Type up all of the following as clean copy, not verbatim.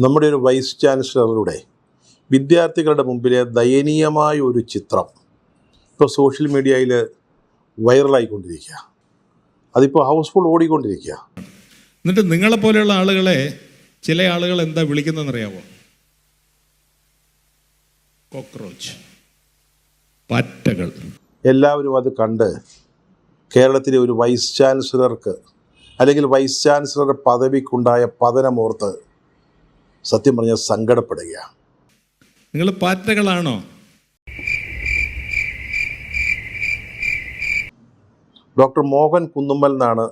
നമ്മുടെ ഒരു വൈസ് ചാൻസലറുടെ വിദ്യാർത്ഥികളുടെ മുമ്പിലെ ദയനീയമായ ഒരു ചിത്രം ഇപ്പോൾ സോഷ്യൽ മീഡിയയിൽ വൈറലായിക്കൊണ്ടിരിക്കുക. അതിപ്പോൾ ഹൗസ്ഫുൾ ഓടിക്കൊണ്ടിരിക്കുക. എന്നിട്ട് നിങ്ങളെപ്പോലെയുള്ള ആളുകളെ ചില ആളുകൾ എന്താ വിളിക്കുന്നതെന്നറിയാമോ? കോക്രോച്ച്, പാറ്റകൾ. എല്ലാവരും അത് കണ്ട് കേരളത്തിലെ ഒരു വൈസ് ചാൻസലർക്ക് അല്ലെങ്കിൽ വൈസ് ചാൻസലർ പദവിക്കുണ്ടായ പതനമോർത്ത് സത്യം പറഞ്ഞാൽ സങ്കടപ്പെടുകയാണ്. നിങ്ങൾ പാറ്റകളാണോ? ഡോക്ടർ മോഹൻ കുന്നുമ്മൽ എന്നാണ്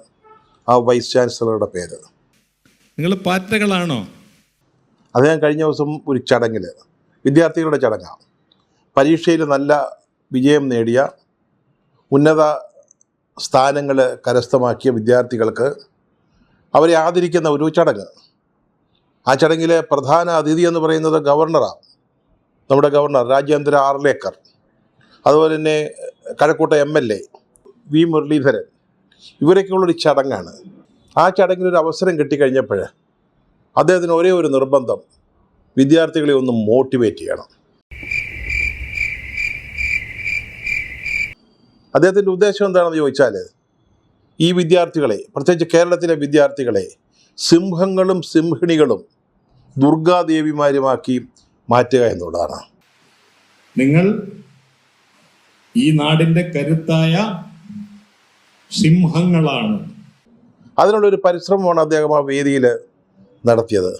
ആ വൈസ് ചാൻസലറുടെ പേര്. നിങ്ങൾ പാറ്റകളാണോ? അദ്ദേഹം കഴിഞ്ഞ ദിവസം ഒരു ചടങ്ങിൽ, വിദ്യാർത്ഥികളുടെ ചടങ്ങാണ്, പരീക്ഷയിൽ നല്ല വിജയം നേടിയ ഉന്നത സ്ഥാനങ്ങൾ കരസ്ഥമാക്കിയ വിദ്യാർത്ഥികൾക്ക് അവരെ ആദരിക്കുന്ന ഒരു ചടങ്ങ്. ആ ചടങ്ങിലെ പ്രധാന അതിഥി എന്ന് പറയുന്നത് ഗവർണറാണ്. നമ്മുടെ ഗവർണർ രാജേന്ദ്ര ആർലേക്കർ, അതുപോലെ തന്നെ കഴക്കൂട്ട MLA വി മുരളീധരൻ, ഇവരൊക്കെയുള്ളൊരു ചടങ്ങാണ്. ആ ചടങ്ങിലൊരു അവസരം കിട്ടിക്കഴിഞ്ഞപ്പോൾ അദ്ദേഹത്തിന് ഒരേ ഒരു നിർബന്ധം, വിദ്യാർത്ഥികളെ ഒന്ന് മോട്ടിവേറ്റ് ചെയ്യണം. അദ്ദേഹത്തിൻ്റെ ഉദ്ദേശം എന്താണെന്ന് ചോദിച്ചാൽ, ഈ വിദ്യാർത്ഥികളെ, പ്രത്യേകിച്ച് കേരളത്തിലെ വിദ്യാർത്ഥികളെ സിംഹങ്ങളും സിംഹിണികളും ദുർഗാദേവിമാരുമാക്കി മാറ്റുക എന്നുള്ളതാണ്. നിങ്ങൾ ഈ നാടിൻ്റെ കരുത്തായ സിംഹങ്ങളാണ്. അതിനുള്ളൊരു പരിശ്രമമാണ് അദ്ദേഹം ആ വേദിയിൽ നടത്തിയത്.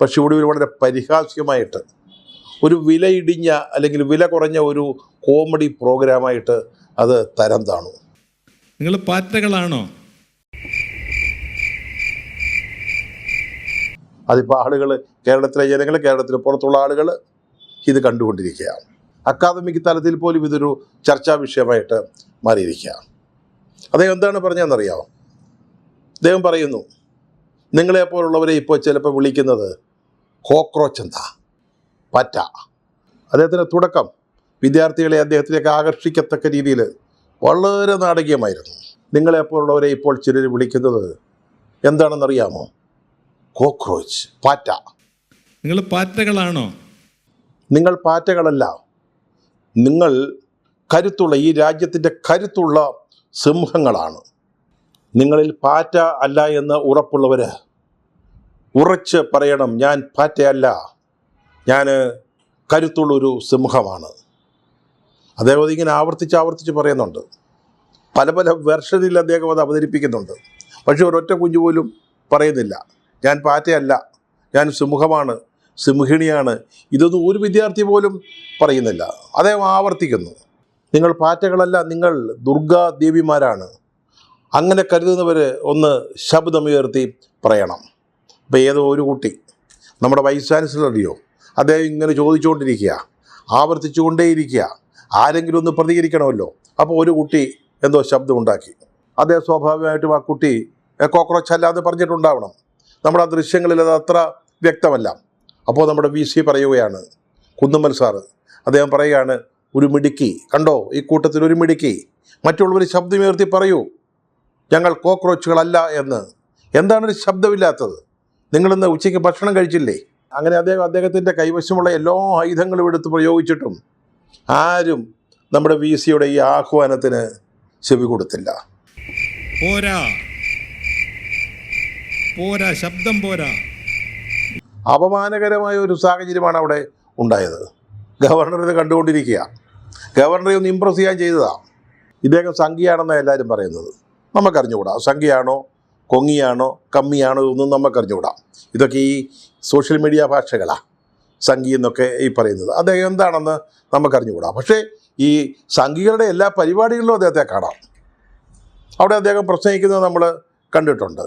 പക്ഷെ ഇവിടെ വളരെ പരിഹാസ്യമായിട്ട് ഒരു വിലയിടിഞ്ഞ അല്ലെങ്കിൽ വില കുറഞ്ഞ ഒരു കോമഡി പ്രോഗ്രാമായിട്ട് അത് തരം താണു. നിങ്ങൾ പാറ്റകളാണോ? അതിപ്പോൾ ആളുകൾ, കേരളത്തിലെ ജനങ്ങൾ, കേരളത്തിന് പുറത്തുള്ള ആളുകൾ ഇത് കണ്ടുകൊണ്ടിരിക്കുകയാണ്. അക്കാദമിക് തലത്തിൽ പോലും ഇതൊരു ചർച്ചാ വിഷയമായിട്ട് മാറിയിരിക്കുകയാണ്. അദ്ദേഹം എന്താണ് പറഞ്ഞതെന്നറിയാമോ? അദ്ദേഹം പറയുന്നു, നിങ്ങളെപ്പോലുള്ളവരെ ഇപ്പോൾ ചിലപ്പോൾ വിളിക്കുന്നത് കോക്രോച്ച്, എന്താ പറ്റ. അദ്ദേഹത്തിൻ്റെ തുടക്കം വിദ്യാർത്ഥികളെ അദ്ദേഹത്തിലേക്ക് ആകർഷിക്കത്തക്ക രീതിയിൽ വളരെ നാടകീയമായിരുന്നു. നിങ്ങളെപ്പോലുള്ളവരെ ഇപ്പോൾ ചിലർ വിളിക്കുന്നത് എന്താണെന്നറിയാമോ? കോക്രോച്ച്, പാറ്റ. നിങ്ങൾ പാറ്റകളാണോ? നിങ്ങൾ പാറ്റകളല്ല, നിങ്ങൾ കരുത്തുള്ള, ഈ രാജ്യത്തിൻ്റെ കരുത്തുള്ള സിംഹങ്ങളാണ്. നിങ്ങളിൽ പാറ്റ അല്ല എന്ന് ഉറപ്പുള്ളവർ ഉറച്ച് പറയണം, ഞാൻ പാറ്റയല്ല, ഞാൻ കരുത്തുള്ളൊരു സിംഹമാണ്. അദ്ദേഹം അതിങ്ങനെ ആവർത്തിച്ച് പറയുന്നുണ്ട്. പല പല വെർഷനിൽ അദ്ദേഹം അത് അവതരിപ്പിക്കുന്നുണ്ട്. പക്ഷേ ഒരൊറ്റ കുഞ്ഞു പോലും പറയുന്നില്ല, ഞാൻ പാറ്റയല്ല, ഞാൻ സിംഹമാണ്, സിംഹിണിയാണ്. ഇതൊന്നും ഒരു വിദ്യാർത്ഥി പോലും പറയുന്നില്ല. അദ്ദേഹം ആവർത്തിക്കുന്നു, നിങ്ങൾ പാറ്റകളല്ല, നിങ്ങൾ ദുർഗാദേവിമാരാണ്. അങ്ങനെ കരുതുന്നവർ ഒന്ന് ശബ്ദമുയർത്തി പറയണം. ഇപ്പോൾ ഏതോ ഒരു കുട്ടി, നമ്മുടെ വൈസ് ചാൻസലറിയോ, അദ്ദേഹം ഇങ്ങനെ ചോദിച്ചുകൊണ്ടിരിക്കുക, ആവർത്തിച്ചുകൊണ്ടേയിരിക്കുക, ആരെങ്കിലും ഒന്ന് പ്രതികരിക്കണമല്ലോ. അപ്പോൾ ഒരു കുട്ടി എന്തോ ശബ്ദമുണ്ടാക്കി. അദ്ദേഹം സ്വാഭാവികമായിട്ടും ആ കുട്ടി കോക്രോച്ച് അല്ല എന്ന് പറഞ്ഞിട്ടുണ്ടാവണം. നമ്മുടെ ആ ദൃശ്യങ്ങളിൽ അത് അത്ര വ്യക്തമല്ല. അപ്പോൾ നമ്മുടെ VC പറയുകയാണ്, കുന്നുമ്മൽ സാറ്, അദ്ദേഹം പറയുകയാണ്, ഒരു മിടുക്കി കണ്ടോ, ഈ കൂട്ടത്തിൽ ഒരു മിടുക്കി, മറ്റുള്ളവർ ശബ്ദമുയർത്തി പറയൂ, ഞങ്ങൾ കോക്രോച്ചുകളല്ല എന്ന്. എന്താണ് ശബ്ദമില്ലാത്തത്? നിങ്ങളിന്ന് ഉച്ചയ്ക്ക് ഭക്ഷണം കഴിച്ചില്ലേ? അങ്ങനെ അദ്ദേഹത്തിൻ്റെ കൈവശമുള്ള എല്ലാ ആയുധങ്ങളും എടുത്ത് പ്രയോഗിച്ചിട്ടും ആരും നമ്മുടെ VCയുടെ ഈ ആഹ്വാനത്തിന് ചെവി കൊടുത്തില്ല. പോരാ, ശബ്ദം പോരാ. അപമാനകരമായ ഒരു സാഹചര്യമാണ് അവിടെ ഉണ്ടായത്. ഗവർണർ ഇത് കണ്ടുകൊണ്ടിരിക്കുക. ഗവർണറെ ഒന്ന് ഇമ്പ്രസ് ചെയ്യാൻ ചെയ്തതാണ്. ഇദ്ദേഹം സംഖ്യയാണെന്നാണ് എല്ലാവരും പറയുന്നത്. നമുക്കറിഞ്ഞുകൂടാ, സംഖ്യയാണോ കൊങ്ങിയാണോ കമ്മിയാണോ ഇതൊന്നും നമുക്കറിഞ്ഞുകൂടാ. ഇതൊക്കെ ഈ സോഷ്യൽ മീഡിയ ഭാഷകളാണ്, സംഖ്യ എന്നൊക്കെ ഈ പറയുന്നത്. അദ്ദേഹം എന്താണെന്ന് നമുക്കറിഞ്ഞുകൂടാ. പക്ഷേ ഈ സംഖ്യകളുടെ എല്ലാ പരിപാടികളിലും അദ്ദേഹത്തെ കാണാം. അവിടെ അദ്ദേഹം പ്രസംഗിക്കുന്നത് നമ്മൾ കണ്ടിട്ടുണ്ട്.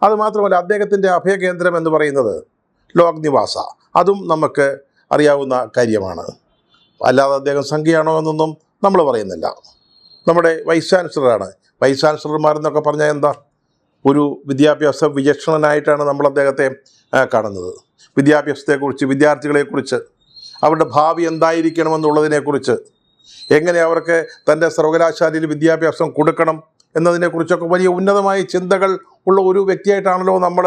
അതുമാത്രമല്ല, അദ്ദേഹത്തിൻ്റെ അഭയകേന്ദ്രം എന്ന് പറയുന്നത് ലോക് നിവാസ, അതും നമുക്ക് അറിയാവുന്ന കാര്യമാണ്. അല്ലാതെ അദ്ദേഹം സംഖ്യയാണോ എന്നൊന്നും നമ്മൾ പറയുന്നില്ല. നമ്മുടെ വൈസ് ചാൻസലറാണ്. വൈസ് ചാൻസലർമാരെന്നൊക്കെ പറഞ്ഞാൽ എന്താ, ഒരു വിദ്യാഭ്യാസ വിചക്ഷണനായിട്ടാണ് നമ്മൾ അദ്ദേഹത്തെ കാണുന്നത്. വിദ്യാഭ്യാസത്തെക്കുറിച്ച്, വിദ്യാർത്ഥികളെക്കുറിച്ച്, അവരുടെ ഭാവി എന്തായിരിക്കണമെന്നുള്ളതിനെക്കുറിച്ച്, എങ്ങനെ അവർക്ക് തൻ്റെ സർവകലാശാലയിൽ വിദ്യാഭ്യാസം കൊടുക്കണം എന്നതിനെക്കുറിച്ചൊക്കെ വലിയ ഉന്നതമായ ചിന്തകൾ ഉള്ള ഒരു വ്യക്തിയായിട്ടാണല്ലോ നമ്മൾ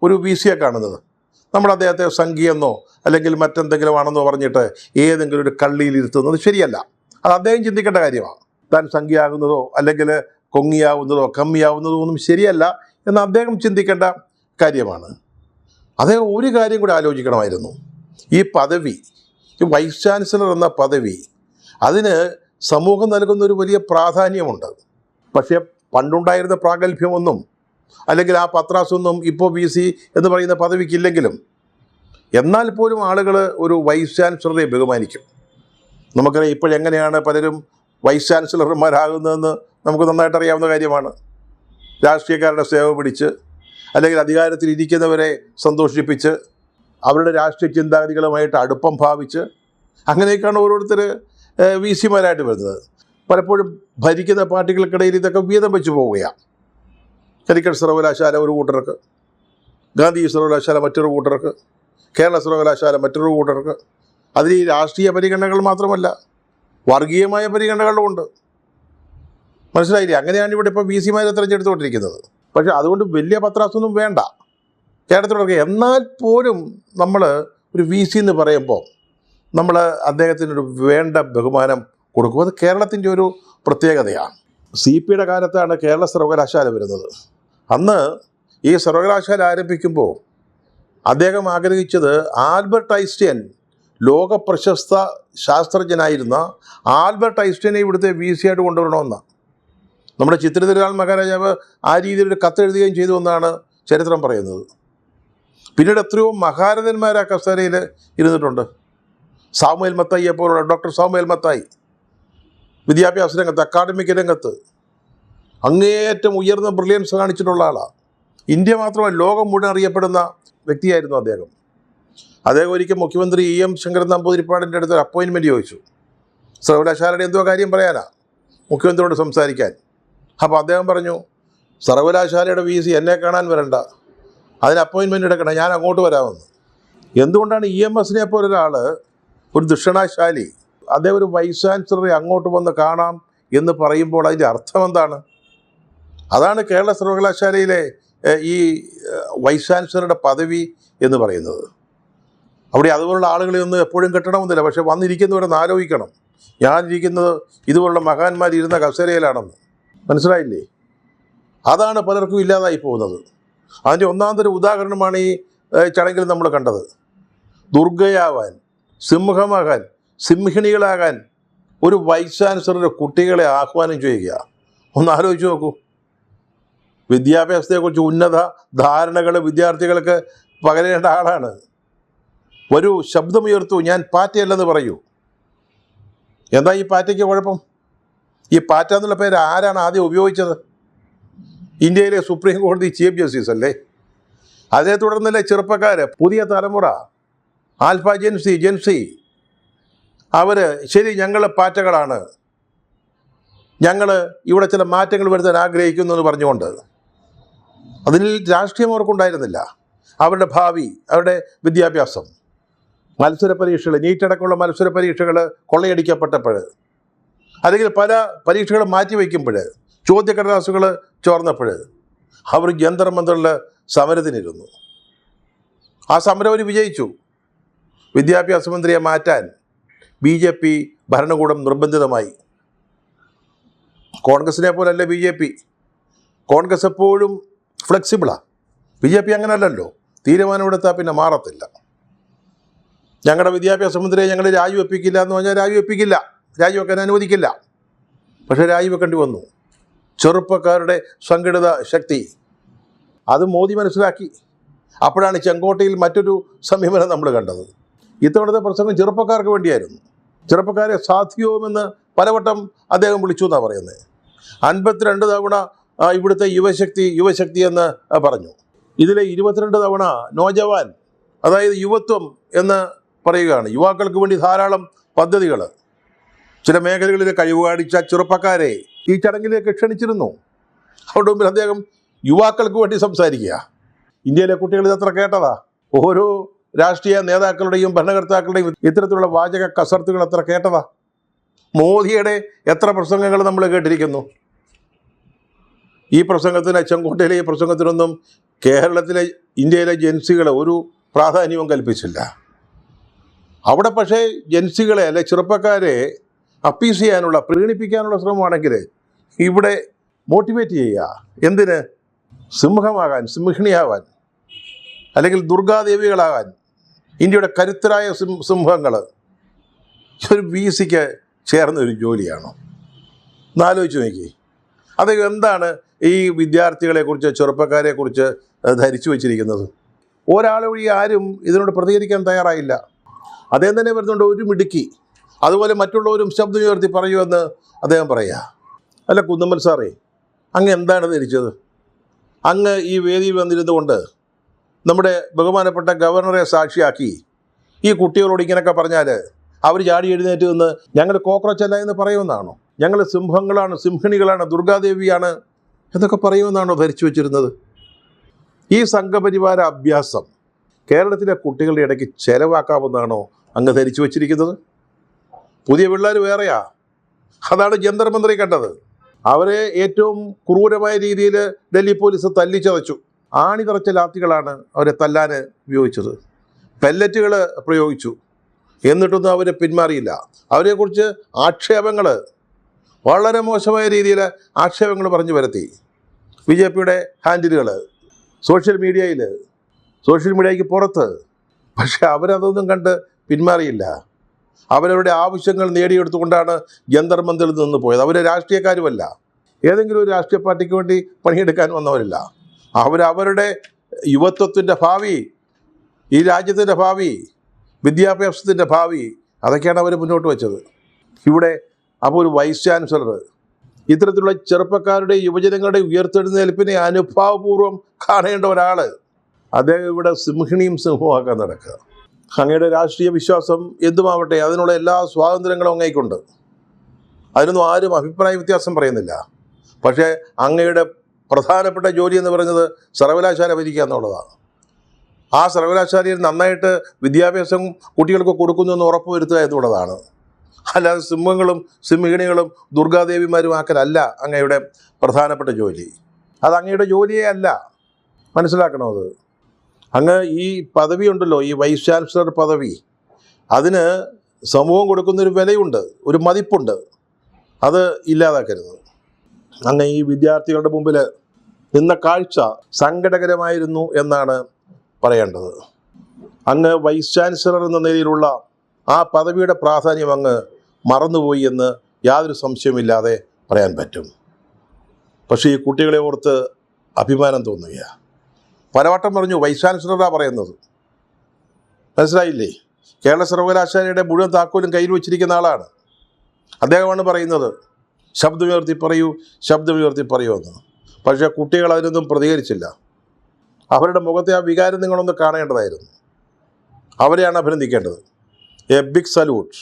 ഒരു VCയെ കാണുന്നത്. നമ്മൾ അദ്ദേഹത്തെ സംഘിയെന്നോ അല്ലെങ്കിൽ മറ്റെന്തെങ്കിലും ആണെന്നോ പറഞ്ഞിട്ട് ഏതെങ്കിലും ഒരു കള്ളിയിലിരുത്തുന്നത് ശരിയല്ല. അത് അദ്ദേഹം ചിന്തിക്കേണ്ട കാര്യമാണ്. താൻ സംഖ്യയാകുന്നതോ അല്ലെങ്കിൽ കൊങ്ങിയാവുന്നതോ കമ്മിയാവുന്നതോ ഒന്നും ശരിയല്ല എന്ന് അദ്ദേഹം ചിന്തിക്കേണ്ട കാര്യമാണ്. അദ്ദേഹം ഒരു കാര്യം കൂടി ആലോചിക്കണമായിരുന്നു. ഈ പദവി, ഈ വൈസ് ചാൻസലർ എന്ന പദവി, അതിന് സമൂഹം നൽകുന്നൊരു വലിയ പ്രാധാന്യമുണ്ട്. പക്ഷേ പണ്ടുണ്ടായിരുന്ന പ്രാഗൽഭ്യമൊന്നും അല്ലെങ്കിൽ ആ പത്രാസൊന്നും ഇപ്പോൾ VC എന്ന് പറയുന്ന പദവിക്കില്ലെങ്കിലും എന്നാൽ പോലും ആളുകൾ ഒരു വൈസ് ചാൻസലറെ ബഹുമാനിക്കും. നമുക്കറിയാം ഇപ്പോഴെങ്ങനെയാണ് പലരും വൈസ് ചാൻസലർമാരാകുന്നതെന്ന് നമുക്ക് നന്നായിട്ട് അറിയാവുന്ന കാര്യമാണ്. രാഷ്ട്രീയക്കാരുടെ സേവ പിടിച്ച് അല്ലെങ്കിൽ അധികാരത്തിൽ ഇരിക്കുന്നവരെ സന്തോഷിപ്പിച്ച് അവരുടെ രാഷ്ട്രീയ ചിന്താഗതികളുമായിട്ട് അടുപ്പം ഭാവിച്ച് അങ്ങനെയൊക്കെയാണ് ഓരോരുത്തർ VCമാരായിട്ട് വരുന്നത്. പലപ്പോഴും ഭരിക്കുന്ന പാർട്ടികൾക്കിടയിൽ ഇതൊക്കെ വീതം വെച്ച് പോവുകയാണ്. കാലിക്കറ്റ് സർവകലാശാല ഒരു കൂട്ടർക്ക്, ഗാന്ധി സർവകലാശാല മറ്റൊരു കൂട്ടർക്ക്, കേരള സർവകലാശാല മറ്റൊരു കൂട്ടർക്ക്. അതിൽ ഈ രാഷ്ട്രീയ പരിഗണനകൾ മാത്രമല്ല, വർഗീയമായ പരിഗണനകളുമുണ്ട്. മനസ്സിലായില്ലേ? അങ്ങനെയാണ് ഇവിടെ ഇപ്പോൾ VCമാരെ തിരഞ്ഞെടുത്തുകൊണ്ടിരിക്കുന്നത്. പക്ഷേ അതുകൊണ്ട് വലിയ പത്രാസൊന്നും വേണ്ട കേരളത്തിലൊക്കെ. എന്നാൽ പോലും നമ്മൾ ഒരു VC എന്ന് പറയുമ്പോൾ നമ്മൾ അദ്ദേഹത്തിനൊരു വേണ്ട ബഹുമാനം കൊടുക്കും. അത് കേരളത്തിൻ്റെ ഒരു പ്രത്യേകതയാണ്. CPയുടെ കാലത്താണ് കേരള സർവകലാശാല വരുന്നത്. അന്ന് ഈ സർവകലാശാല ആരംഭിക്കുമ്പോൾ അദ്ദേഹം ആഗ്രഹിച്ചത് ആൽബർട്ട് ഐൻസ്റ്റൈൻ, ലോക പ്രശസ്ത ശാസ്ത്രജ്ഞനായിരുന്ന ആൽബർട്ട് ഐൻസ്റ്റൈനെ ഇവിടുത്തെ VC ആയിട്ട് കൊണ്ടുവരണമെന്നാണ്. നമ്മുടെ ചിത്രതിരുനാൾ മഹാരാജാവ് ആ രീതിയിലൊരു കത്തെഴുതുകയും ചെയ്തു എന്നാണ് ചരിത്രം പറയുന്നത്. പിന്നീട് എത്രയോ മഹാരഥന്മാർ ആ കസേരയിൽ ഇരുന്നിട്ടുണ്ട്. സാമുവേൽ മത്തായിയെ പോലുള്ള ഡോക്ടർ സാമുവേൽ മത്തായി വിദ്യാഭ്യാസ രംഗത്ത്, അക്കാഡമിക് രംഗത്ത് അങ്ങേയറ്റം ഉയർന്ന ബ്രില്യൻസ് കാണിച്ചിട്ടുള്ള ആളാണ്. ഇന്ത്യ മാത്രമല്ല, ലോകം മുഴുവൻ അറിയപ്പെടുന്ന വ്യക്തിയായിരുന്നു അദ്ദേഹം. അദ്ദേഹം ഒരിക്കൽ മുഖ്യമന്ത്രി EM ശങ്കരൻ നമ്പൂതിരിപ്പാടിൻ്റെ അടുത്ത് അപ്പോയിൻമെൻറ്റ് ചോദിച്ചു. സർവകലാശാലയുടെ എന്തോ കാര്യം പറയാനാ മുഖ്യമന്ത്രിയോട് സംസാരിക്കാൻ. അപ്പോൾ അദ്ദേഹം പറഞ്ഞു, സർവകലാശാലയുടെ VC എന്നെ കാണാൻ വരണ്ട, അതിന് അപ്പോയിൻമെൻറ്റ് എടുക്കണം, ഞാൻ അങ്ങോട്ട് വരാമെന്ന്. എന്തുകൊണ്ടാണ് EMSനെ പോലൊരാൾ, ഒരു ദക്ഷിണാശാലി, അദ്ദേഹം ഒരു വൈസ് ചാൻസലറെ അങ്ങോട്ട് വന്ന് കാണാം എന്ന് പറയുമ്പോൾ അതിൻ്റെ അർത്ഥം എന്താണ്? അതാണ് കേരള സർവകലാശാലയിലെ ഈ വൈസ് ചാൻസലറുടെ പദവി എന്ന് പറയുന്നത്. അവിടെ അതുപോലുള്ള ആളുകളെ ഒന്നും എപ്പോഴും കിട്ടണമെന്നില്ല. പക്ഷേ വന്നിരിക്കുന്നവരൊന്ന് ആലോചിക്കണം, ഞാനിരിക്കുന്നത് ഇതുപോലുള്ള മഹാന്മാരിരുന്ന കസേരയിലാണെന്ന്. മനസ്സിലായില്ലേ? അതാണ് പലർക്കും ഇല്ലാതായി പോകുന്നത്. അതിൻ്റെ ഒന്നാം തരം ഉദാഹരണമാണ് ഈ ചടങ്ങിൽ നമ്മൾ കണ്ടത്. ദുർഗയാവാൻ, സിംഹമാകാൻ, സിംഹിണികളാകാൻ ഒരു വൈസ് ചാൻസലറുടെ കുട്ടികളെ ആഹ്വാനം ചെയ്യുക. ഒന്ന് ആലോചിച്ച് നോക്കൂ. വിദ്യാഭ്യാസത്തെക്കുറിച്ച് ഉന്നത ധാരണകൾ വിദ്യാർത്ഥികൾക്ക് പകരേണ്ട ആളാണ്. ഒരു ശബ്ദമുയർത്തു, ഞാൻ പാറ്റയല്ലെന്ന് പറയൂ. എന്താ ഈ പാറ്റയ്ക്ക് കുഴപ്പം? ഈ പാറ്റ എന്നുള്ള പേര് ആരാണ് ആദ്യം ഉപയോഗിച്ചത്? ഇന്ത്യയിലെ സുപ്രീം കോടതി ചീഫ് ജസ്റ്റിസ് അല്ലേ? അതേ തുടർന്നല്ലേ ചെറുപ്പക്കാർ, പുതിയ തലമുറ, ആൽഫ, ജെൻസി, അവർ ശരി ഞങ്ങൾ പാറ്റകളാണ്, ഞങ്ങൾ ഇവിടെ ചില മാറ്റങ്ങൾ വരുത്താൻ ആഗ്രഹിക്കുന്നു എന്ന് പറഞ്ഞുകൊണ്ട്. അതിൽ രാഷ്ട്രീയം അവർക്കുണ്ടായിരുന്നില്ല. അവരുടെ ഭാവി, അവരുടെ വിദ്യാഭ്യാസം, മത്സര പരീക്ഷകൾ, നീറ്റടക്കമുള്ള മത്സര പരീക്ഷകൾ കൊള്ളയടിക്കപ്പെട്ടപ്പോൾ, അല്ലെങ്കിൽ പല പരീക്ഷകൾ മാറ്റിവെക്കുമ്പോൾ, ചോദ്യക്കടലാസുകൾ ചോർന്നപ്പോൾ അവർ ജന്തർ മന്ദറിൽ സമരത്തിനിരുന്നു. ആ സമരം അവർ വിജയിച്ചു. വിദ്യാഭ്യാസ മന്ത്രിയെ മാറ്റാൻ BJP ഭരണകൂടം നിർബന്ധിതമായി. കോൺഗ്രസിനെ പോലല്ല BJP. കോൺഗ്രസ് എപ്പോഴും ഫ്ലെക്സിബിളാണ്. BJP അങ്ങനെയല്ലല്ലോ. തീരുമാനമെടുത്താൽ പിന്നെ മാറത്തില്ല. ഞങ്ങളുടെ വിദ്യാഭ്യാസ മന്ത്രിയെ ഞങ്ങൾ രാജിവെപ്പിക്കില്ല എന്ന് പറഞ്ഞാൽ രാജിവെപ്പിക്കില്ല, രാജിവെക്കാൻ അനുവദിക്കില്ല. പക്ഷേ രാജിവെക്കേണ്ടി വന്നു. ചെറുപ്പക്കാരുടെ സംഘടിത ശക്തി, അത് മോദി മനസ്സിലാക്കി. അപ്പോഴാണ് ചെങ്കോട്ടയിൽ മറ്റൊരു സമീപനം നമ്മൾ കണ്ടത്. ഇത്തവണത്തെ പ്രസംഗം ചെറുപ്പക്കാർക്ക് വേണ്ടിയായിരുന്നു. ചെറുപ്പക്കാരെ സാധ്യവുമെന്ന് പലവട്ടം അദ്ദേഹം വിളിച്ചു എന്നാണ് പറയുന്നത്. 52 തവണ ഇവിടുത്തെ യുവശക്തി എന്ന് പറഞ്ഞു. ഇതിലെ 22 തവണ നോജവാൻ, അതായത് യുവത്വം എന്ന് പറയുകയാണ്. യുവാക്കൾക്ക് വേണ്ടി ധാരാളം പദ്ധതികൾ, ചില മേഖലകളിൽ കഴിവ് കാണിച്ച ചെറുപ്പക്കാരെ ഈ ചടങ്ങിലേക്ക് ക്ഷണിച്ചിരുന്നു. അവിടെ മുമ്പിൽ അദ്ദേഹം യുവാക്കൾക്ക് വേണ്ടി സംസാരിക്കുക. ഇന്ത്യയിലെ കുട്ടികൾ ഇതത്ര കേട്ടതാ? ഓരോ രാഷ്ട്രീയ നേതാക്കളുടെയും ഭരണകർത്താക്കളുടെയും ഇത്തരത്തിലുള്ള വാചക കസർത്തുകൾ എത്ര കേട്ടതാ? മോദിയുടെ എത്ര പ്രസംഗങ്ങൾ നമ്മൾ കേട്ടിരിക്കുന്നു. ഈ പ്രസംഗത്തിന്, ചെങ്കോട്ടയിലെ ഈ പ്രസംഗത്തിനൊന്നും കേരളത്തിലെ, ഇന്ത്യയിലെ ജൻസികൾ ഒരു പ്രാധാന്യവും കൽപ്പിച്ചില്ല. അവിടെ പക്ഷേ ജൻസികളെ അല്ലെ ചെറുപ്പക്കാരെ അപ്പീസ് ചെയ്യാനുള്ള പ്രീണിപ്പിക്കാനുള്ള ശ്രമമാണെങ്കിൽ ഇവിടെ മോട്ടിവേറ്റ് ചെയ്യുക. എന്തിന്? സിംഹമാകാൻ, സിംഹിണിയാവാൻ, അല്ലെങ്കിൽ ദുർഗാദേവികളാകാൻ, ഇന്ത്യയുടെ കരുത്തരായ സിംഹങ്ങൾ. ഒരു VC-ക്ക് ചേർന്ന ഒരു ജോലിയാണോ? എന്നാലോചിച്ച് നോക്കി. അത് എന്താണ് ഈ വിദ്യാർത്ഥികളെക്കുറിച്ച്, ചെറുപ്പക്കാരെക്കുറിച്ച് ധരിച്ചു വച്ചിരിക്കുന്നത്? ഒരാൾ വഴി ആരും ഇതിനോട് പ്രതികരിക്കാൻ തയ്യാറായില്ല. അദ്ദേഹം തന്നെ വരുന്നുണ്ട് ഒരു മിടുക്കി, അതുപോലെ മറ്റുള്ളവരും ശബ്ദമുയർത്തി പറയുമെന്ന് അദ്ദേഹം പറയുക. അല്ല കുന്നമ്മൽ സാറേ, അങ്ങ് എന്താണ് ധരിച്ചത്? അങ്ങ് ഈ വേദിയിൽ വന്നിരുന്നുകൊണ്ട് നമ്മുടെ ബഹുമാനപ്പെട്ട ഗവർണറെ സാക്ഷിയാക്കി ഈ കുട്ടികളോട് ഇങ്ങനെയൊക്കെ പറഞ്ഞാൽ അവർ ചാടി എഴുന്നേറ്റ് നിന്ന് ഞങ്ങൾ കോക്രോച്ചല്ല എന്ന് പറയുമെന്നാണോ? ഞങ്ങൾ സിംഹങ്ങളാണ്, സിംഹിണികളാണ്, ദുർഗാദേവിയാണ് എന്നൊക്കെ പറയുമെന്നാണോ ധരിച്ചു വച്ചിരുന്നത്? ഈ സംഘപരിവാര അഭ്യാസം കേരളത്തിലെ കുട്ടികളുടെ ഇടയ്ക്ക് ചെലവാക്കാമെന്നാണോ അങ്ങ് ധരിച്ചു വച്ചിരിക്കുന്നത്? പുതിയ പിള്ളേർ വേറെയാ. അതാണ് ജന്തർ മന്ത്രി കണ്ടത്. അവരെ ഏറ്റവും ക്രൂരമായ രീതിയിൽ ഡൽഹി പോലീസ് തല്ലിച്ചതച്ചു. ആണി തറച്ച ലാത്തികളാണ് അവരെ തല്ലാൻ ഉപയോഗിച്ചത്. പെല്ലറ്റുകൾ പ്രയോഗിച്ചു. എന്നിട്ടൊന്നും അവർ പിന്മാറിയില്ല. അവരെക്കുറിച്ച് ആക്ഷേപങ്ങൾ, വളരെ മോശമായ രീതിയിൽ ആക്ഷേപങ്ങൾ പറഞ്ഞു വരുത്തി. BJP-യുടെ ഹാൻഡിലുകൾ സോഷ്യൽ മീഡിയയ്ക്ക് പുറത്ത്. പക്ഷെ അവരതൊന്നും കണ്ട് പിന്മാറിയില്ല. അവരവരുടെ ആവശ്യങ്ങൾ നേടിയെടുത്തുകൊണ്ടാണ് ജന്തർ മന്ദിറിൽ നിന്ന് പോയത്. അവർ രാഷ്ട്രീയക്കാരുമല്ല, ഏതെങ്കിലും ഒരു രാഷ്ട്രീയ പാർട്ടിക്ക് വേണ്ടി പണിയെടുക്കാൻ വന്നവരില്ല. അവരവരുടെ യുവത്വത്തിൻ്റെ ഭാവി, ഈ രാജ്യത്തിൻ്റെ ഭാവി, വിദ്യാഭ്യാസത്തിൻ്റെ ഭാവി, അതൊക്കെയാണ് അവർ മുന്നോട്ട് വെച്ചത്. ഇവിടെ അപ്പോൾ ഒരു വൈസ് ചാൻസലർ ഇത്തരത്തിലുള്ള ചെറുപ്പക്കാരുടെ, യുവജനങ്ങളുടെ ഉയർത്തെഴുന്നേൽപ്പിനെ അനുഭാവപൂർവ്വം കാണേണ്ട ഒരാൾ, അദ്ദേഹം ഇവിടെ സിംഹിണിയും സിംഹമാക്കാൻ നടക്കുക. അങ്ങയുടെ രാഷ്ട്രീയ വിശ്വാസം എന്തുമാവട്ടെ, അതിനുള്ള എല്ലാ സ്വാതന്ത്ര്യങ്ങളും അങ്ങേക്കുണ്ട്. അതിനൊന്നും ആരും അഭിപ്രായ വ്യത്യാസം പറയുന്നില്ല. പക്ഷേ അങ്ങയുടെ പ്രധാനപ്പെട്ട ജോലി എന്ന് പറയുന്നത് സർവകലാശാല ഭരിക്കുക എന്നുള്ളതാണ്. ആ സർവകലാശാലയിൽ നന്നായിട്ട് വിദ്യാഭ്യാസം കുട്ടികൾക്ക് കൊടുക്കുന്നു എന്ന് ഉറപ്പുവരുത്തുക എന്നുള്ളതാണ്. അല്ലാതെ സിംഹങ്ങളും സിംഹിണികളും ദുർഗാദേവിമാരുമാക്കലല്ല അങ്ങയുടെ പ്രധാനപ്പെട്ട ജോലി. അത് അങ്ങയുടെ ജോലിയേ അല്ല, മനസ്സിലാക്കണം. അത് അങ്ങ് ഈ പദവി ഉണ്ടല്ലോ, ഈ വൈസ് ചാൻസലർ പദവി, അതിന് സമൂഹം കൊടുക്കുന്നൊരു വിലയുണ്ട്, ഒരു മതിപ്പുണ്ട്. അത് ഇല്ലാതാക്കരുത്. അങ്ങ് ഈ വിദ്യാർത്ഥികളുടെ മുമ്പിൽ നിന്ന കാഴ്ച സങ്കടകരമായിരുന്നു എന്നാണ് പറയേണ്ടത്. അങ്ങ് വൈസ് ചാൻസലർ എന്ന നിലയിലുള്ള ആ പദവിയുടെ പ്രാധാന്യം അങ്ങ് മറന്നുപോയി എന്ന് യാതൊരു സംശയമില്ലാതെ പറയാൻ പറ്റും. പക്ഷേ ഈ കുട്ടികളെ ഓർത്ത് അഭിമാനം തോന്നുകയാണ്. പലവട്ടം പറഞ്ഞു വൈസ് ചാൻസലറാണ് പറയുന്നത്, മനസ്സിലായില്ലേ? കേരള സർവകലാശാലയുടെ മുഴുവൻ താക്കോലും കയ്യിൽ വെച്ചിരിക്കുന്ന ആളാണ്. അദ്ദേഹമാണ് പറയുന്നത് ശബ്ദമുയർത്തി പറയൂ എന്ന്. പക്ഷേ കുട്ടികൾ അതിനൊന്നും പ്രതികരിച്ചില്ല. അവരുടെ മുഖത്തെ ആ വികാരം നിങ്ങളൊന്ന് കാണേണ്ടതായിരുന്നു. അവരെയാണ് അഭിനന്ദിക്കേണ്ടത്. A big salute.